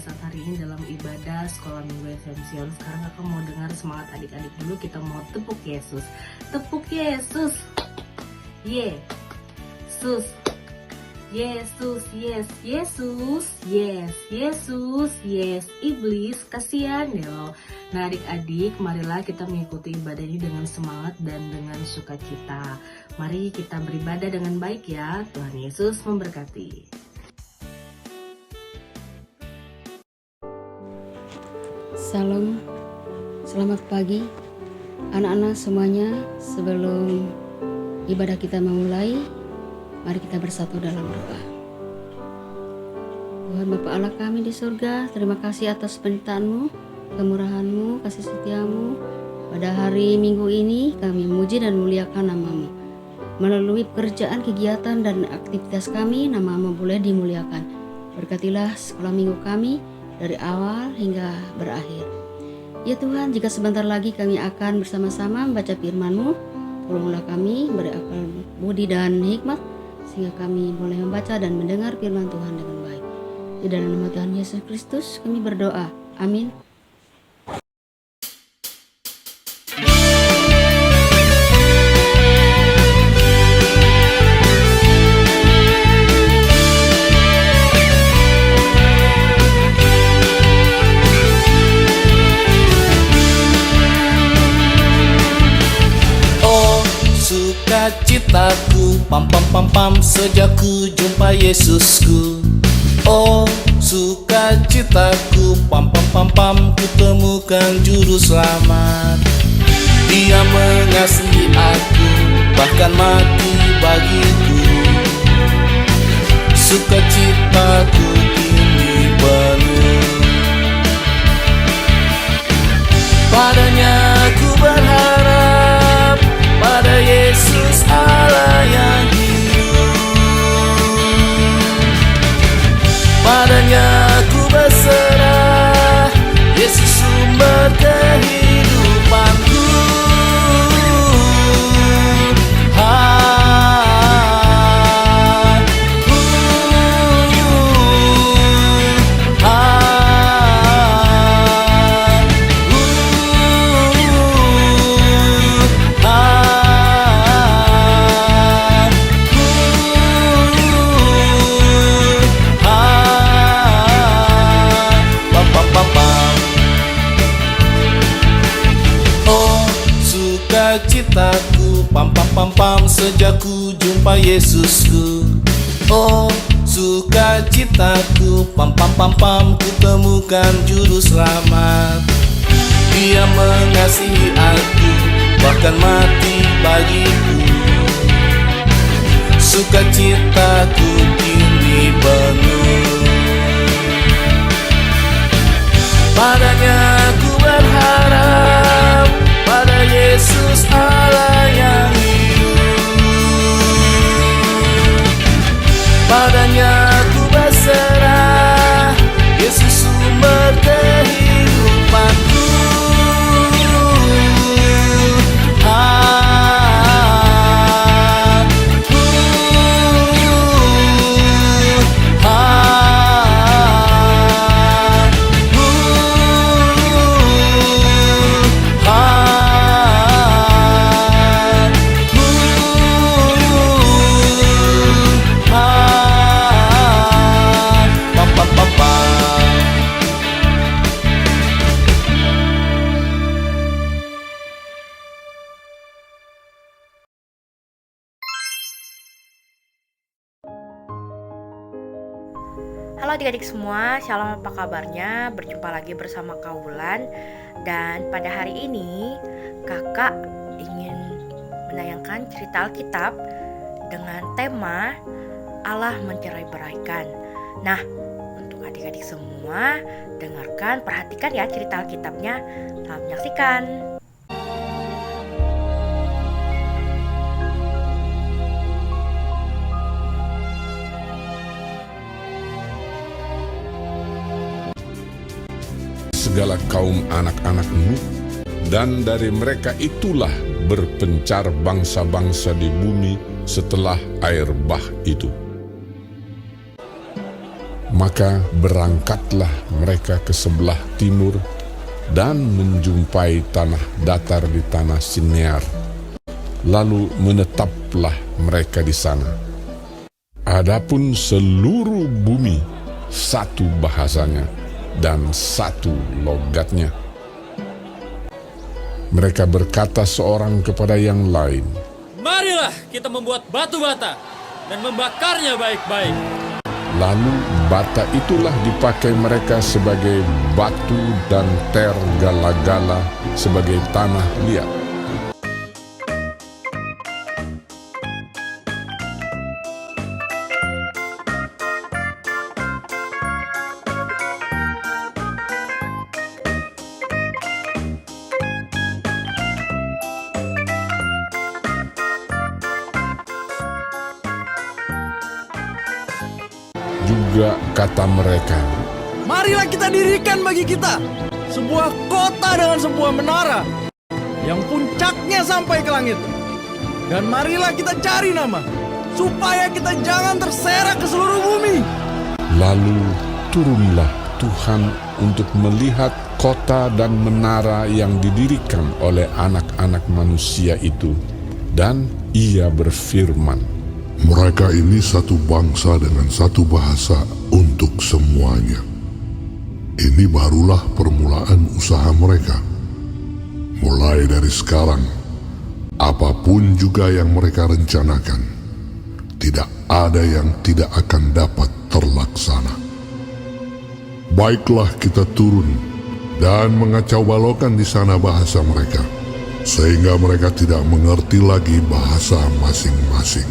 saat hari ini dalam ibadah sekolah minggu esensial. Sekarang kakak mau dengar semangat adik-adik dulu. Kita mau tepuk Yesus. Tepuk Yesus. Yesus. Yesus, yes, Yesus, yes, Yesus, yes, iblis, kasihan ya lo. Nah adik-adik, marilah kita mengikuti ibadah ini dengan semangat dan dengan sukacita. Mari kita beribadah dengan baik ya. Tuhan Yesus memberkati. Salam, selamat pagi anak-anak semuanya. Sebelum ibadah kita memulai, mari kita bersatu dalam doa. Tuhan Bapa Allah kami di surga, terima kasih atas penyertaan-Mu, kemurahan-Mu, kasih setia-Mu. Pada hari Minggu ini kami memuji dan memuliakan nama-Mu. Melalui pekerjaan, kegiatan, dan aktivitas kami, nama-Mu boleh dimuliakan. Berkatilah sekolah minggu kami dari awal hingga berakhir. Ya Tuhan, jika sebentar lagi kami akan bersama-sama membaca firman-Mu, tolonglah kami beri akal budi dan hikmat, sehingga kami boleh membaca dan mendengar firman Tuhan dengan baik. Di dalam nama Tuhan Yesus Kristus kami berdoa. Amin. Sukacitaku, pam pam pam pam, sejak ku jumpa Yesusku. Oh sukacitaku, pam pam pam pam, ku temukan juru selamat. Dia mengasihi aku, bahkan mati bagiku. Sukacitaku kini penuh. Padanya ku berharap, pada Yesus Allah yang hidup. Padanya ku berserah, Yesus sumber kehidupanku. Sukacitaku, pam pam pam pam, sejak ku jumpa Yesusku. Oh sukacitaku, pam pam pam pam, ku temukan juru selamat. Dia mengasihi aku, bahkan mati bagiku. Sukacitaku kini penuh. Padanya ku berharap, pada Yesus Allah yang hidup. Padanya ku berserah, Yesus sumber kehidupanku. Halo adik-adik semua, shalom, apa kabarnya? Berjumpa lagi bersama Kak Wulan. Dan pada hari ini kakak ingin menayangkan cerita Alkitab dengan tema Allah mencerai-beraikan. Nah, untuk adik-adik semua, dengarkan, perhatikan ya cerita Alkitabnya. Selamat menyaksikan. Segala kaum anak-anak Nuh, dan dari mereka itulah berpencar bangsa-bangsa di bumi setelah air bah itu. Maka berangkatlah mereka ke sebelah timur dan menjumpai tanah datar di tanah Sinear. Lalu menetaplah mereka di sana. Adapun seluruh bumi satu bahasanya dan satu logatnya. Mereka berkata seorang kepada yang lain, "Marilah kita membuat batu bata dan membakarnya baik-baik." Lalu bata itulah dipakai mereka sebagai batu dan tergala-gala sebagai tanah liat. Juga kata mereka, "Marilah kita dirikan bagi kita sebuah kota dengan sebuah menara yang puncaknya sampai ke langit. Dan marilah kita cari nama, supaya kita jangan terserak ke seluruh bumi." Lalu turunlah Tuhan untuk melihat kota dan menara yang didirikan oleh anak-anak manusia itu. Dan ia berfirman, mereka ini satu bangsa dengan satu bahasa untuk semuanya. Ini barulah permulaan usaha mereka. Mulai dari sekarang, apapun juga yang mereka rencanakan, tidak ada yang tidak akan dapat terlaksana. Baiklah kita turun dan mengacau balaukan di sana bahasa mereka, sehingga mereka tidak mengerti lagi bahasa masing-masing.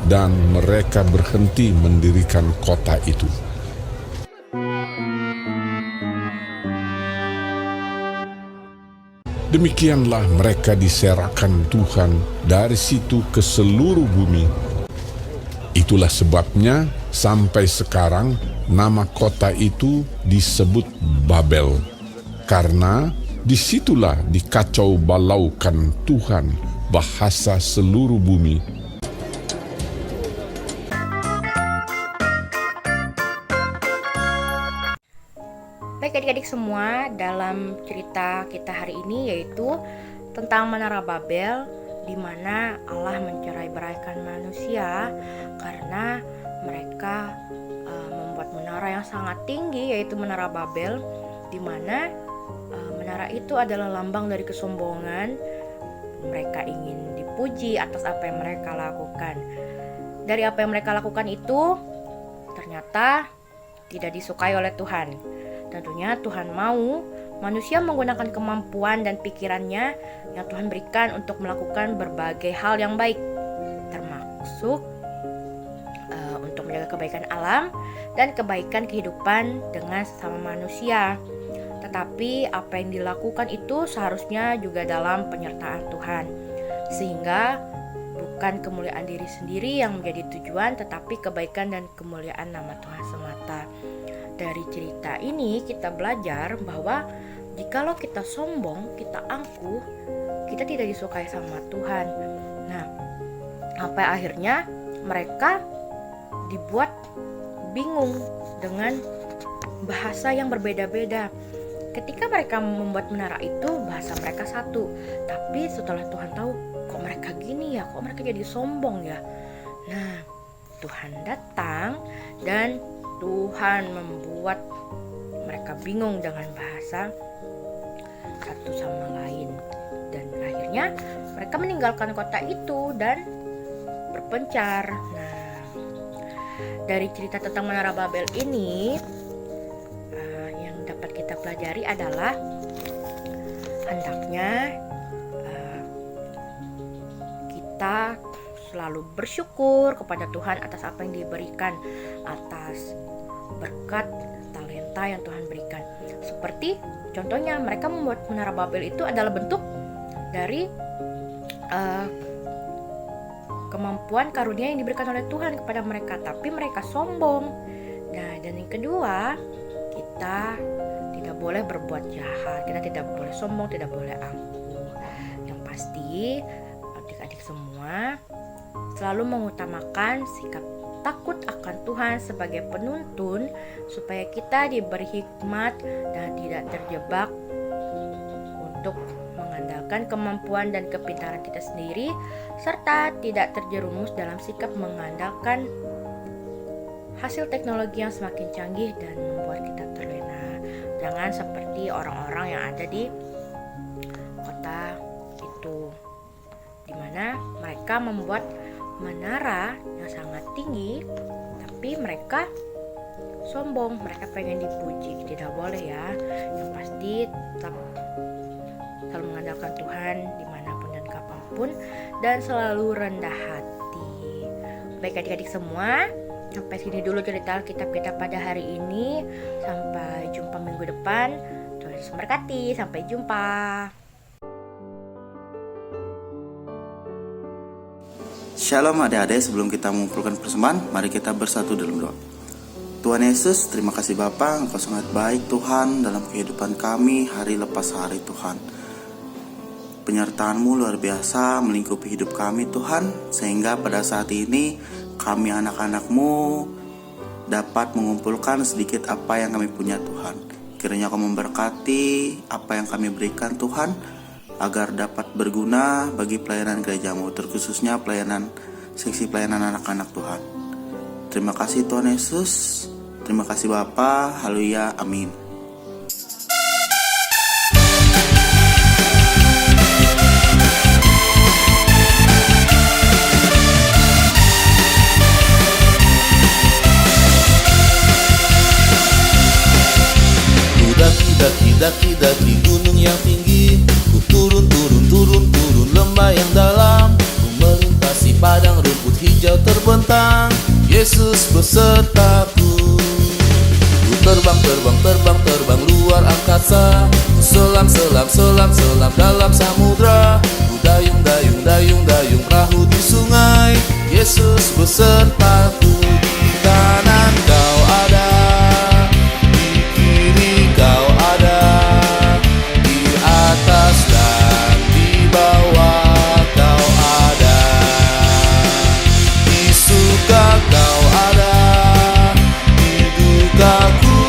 Dan mereka berhenti mendirikan kota itu. Demikianlah mereka diserahkan Tuhan dari situ ke seluruh bumi. Itulah sebabnya sampai sekarang nama kota itu disebut Babel, karena disitulah dikacau balaukan Tuhan bahasa seluruh bumi. Baik adik-adik semua, dalam cerita kita hari ini yaitu tentang Menara Babel, di mana Allah mencerai-beraikan manusia karena mereka membuat menara yang sangat tinggi, yaitu Menara Babel, di mana menara itu adalah lambang dari kesombongan. Mereka ingin dipuji atas apa yang mereka lakukan. Dari apa yang mereka lakukan itu ternyata tidak disukai oleh Tuhan. Tentunya Tuhan mau manusia menggunakan kemampuan dan pikirannya yang Tuhan berikan untuk melakukan berbagai hal yang baik, termasuk untuk menjaga kebaikan alam dan kebaikan kehidupan dengan sesama manusia. Tetapi apa yang dilakukan itu seharusnya juga dalam penyertaan Tuhan, sehingga bukan kemuliaan diri sendiri yang menjadi tujuan, tetapi kebaikan dan kemuliaan nama Tuhan semata. Dari cerita ini kita belajar bahwa jikalau kita sombong, kita angkuh, kita tidak disukai sama Tuhan. Nah, sampai akhirnya mereka dibuat bingung dengan bahasa yang berbeda-beda. Ketika mereka membuat menara itu, bahasa mereka satu, tapi setelah Tuhan tahu, kok mereka gini ya, kok mereka jadi sombong ya. Nah, Tuhan datang dan Tuhan membuat mereka bingung dengan bahasa satu sama lain. Dan akhirnya mereka meninggalkan kota itu dan berpencar. Nah, dari cerita tentang Menara Babel ini, yang dapat kita pelajari adalah hendaknya kita kita selalu bersyukur kepada Tuhan atas apa yang diberikan, atas berkat talenta yang Tuhan berikan. Seperti contohnya mereka membuat Menara Babel itu adalah bentuk dari kemampuan karunia yang diberikan oleh Tuhan kepada mereka, tapi mereka sombong. Nah, dan yang kedua, kita tidak boleh berbuat jahat, kita tidak boleh sombong, tidak boleh angkuh. Yang pasti, adik-adik semua selalu mengutamakan sikap takut akan Tuhan sebagai penuntun, supaya kita diberi hikmat dan tidak terjebak untuk mengandalkan kemampuan dan kepintaran kita sendiri, serta tidak terjerumus dalam sikap mengandalkan hasil teknologi yang semakin canggih dan membuat kita terlena. Jangan seperti orang-orang yang ada di kota itu, di mana mereka membuat menara yang sangat tinggi, tapi mereka sombong, mereka pengen dipuji. Tidak boleh ya. Yang pasti tetap selalu mengandalkan Tuhan dimanapun dan kapanpun, dan selalu rendah hati. Baik adik-adik semua, sampai sini dulu cerita Alkitab kita pada hari ini. Sampai jumpa minggu depan. Tuhan Yesus memberkati. Sampai jumpa. Shalom adik-adik, sebelum kita mengumpulkan persembahan, mari kita bersatu dalam doa. Tuhan Yesus, terima kasih Bapa, Engkau sangat baik Tuhan dalam kehidupan kami hari lepas hari Tuhan. Penyertaan-Mu luar biasa melingkupi hidup kami Tuhan, sehingga pada saat ini kami anak-anak-Mu dapat mengumpulkan sedikit apa yang kami punya Tuhan. Kiranya Kau memberkati apa yang kami berikan Tuhan, agar dapat berguna bagi pelayanan gereja-Mu, terkhususnya seksi pelayanan anak-anak Tuhan. Terima kasih Tuhan Yesus, terima kasih Bapa, haleluya, amin. Daki gunung yang tinggi, ku turun lembah yang dalam, ku melintasi padang rumput hijau terbentang, Yesus besertaku. Ku terbang luar angkasa, ku selam dalam samudra, ku dayung perahu di sungai, Yesus besertaku. Di kanan Kau ada, di kiri Kau ada, di atas dan di bawah Kau ada, di suka Kau ada, di dukaku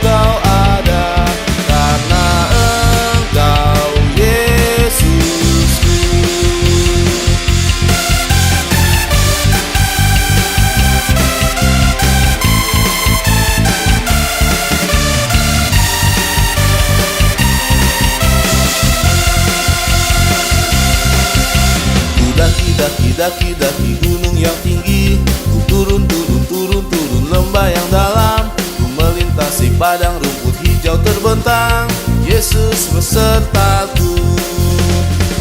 Kau ada, karena Engkau Yesusku. Daki gunung yang tinggi, ku turun lembah yang dalam, ku melintasi padang rumput hijau terbentang, Yesus besertaku.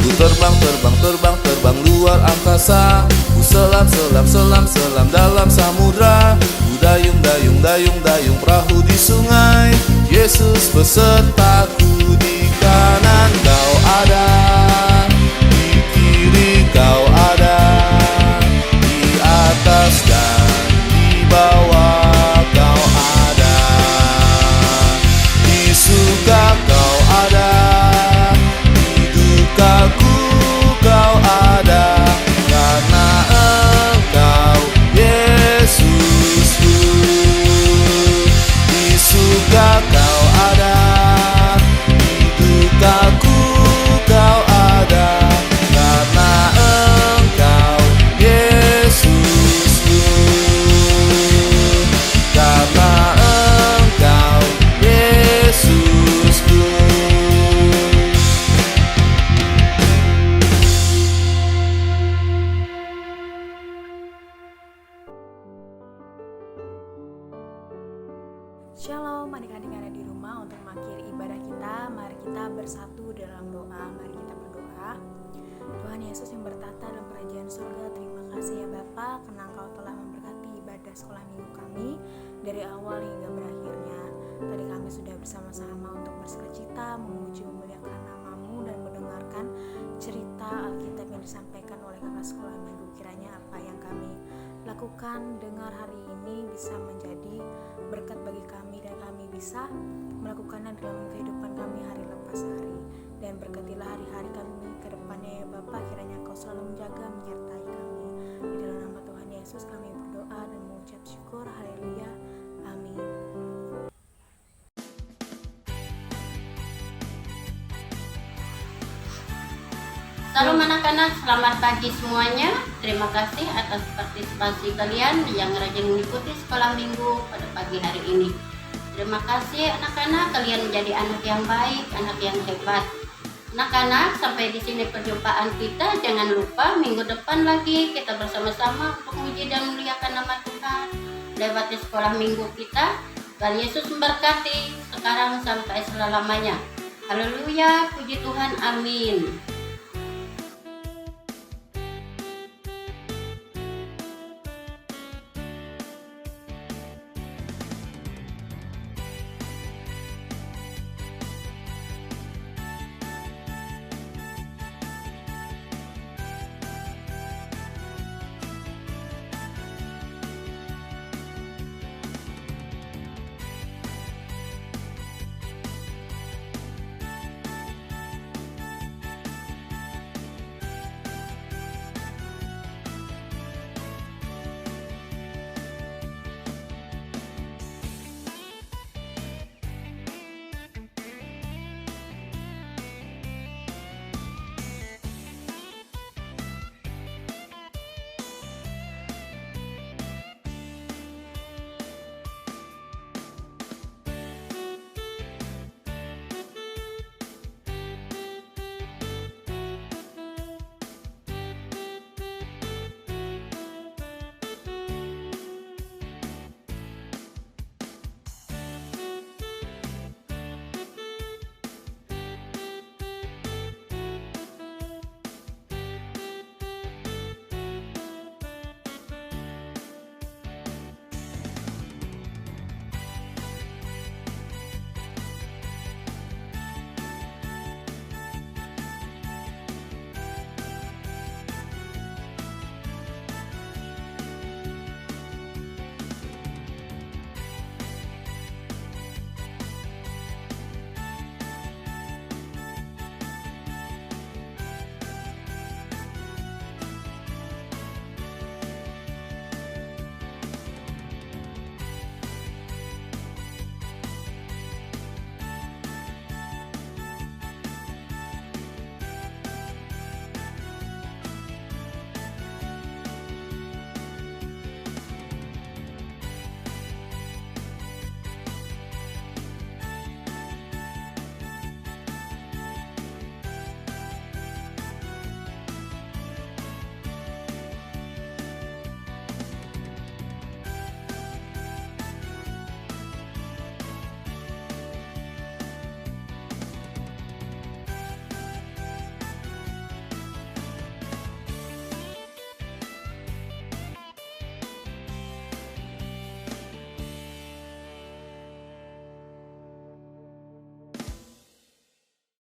Ku terbang luar angkasa, ku selam dalam samudra, ku dayung perahu di sungai, Yesus besertaku. Di kanan Kau ada, di kiri Kau ada, di atas dan di bawah Kau ada, di suka Kau ada, di dukaku Kau ada, karena Engkau Yesusku. Di suka Kau ada, di dukaku Kau ada, karena Engkau Yesusku, karena Engkau Yesusku. Shalom adik-adik yang ada di rumah. Untuk mengakhiri ibadah kita, mari kita bersatu dalam doa. Mari kita berdoa. Tuhan Tuhan Yesus yang bertata dalam kerajaan surga. Terima kasih ya Bapa, karena Engkau telah memberkati ibadah sekolah minggu kami dari awal hingga berakhirnya. Tadi kami sudah bersama-sama untuk bersukacita, memuji memuliakan nama-Mu dan mendengarkan cerita Alkitab yang disampaikan oleh kakak sekolah minggu. Kiranya apa yang kami lakukan dengar hari ini bisa menjadi berkat bagi kami dan kami bisa melakukannya dalam kehidupan kami hari lepas hari. Dan berkatilah hari-hari kami ke depannya ya Bapa, kiranya Kau selalu menjaga menyertai kami. Di dalam nama Tuhan Yesus kami berdoa dan mengucap syukur. Haleluya. Amin. Salam anak-anak, selamat pagi semuanya. Terima kasih atas partisipasi kalian yang rajin mengikuti sekolah minggu pada pagi hari ini. Terima kasih anak-anak, kalian menjadi anak yang baik, anak yang hebat. Anak-anak, sampai di sini perjumpaan kita. Jangan lupa minggu depan lagi kita bersama-sama untuk memuji dan memuliakan nama Tuhan lewat di sekolah minggu kita. Dan Yesus memberkati sekarang sampai selama-lamanya. Haleluya, puji Tuhan, amin.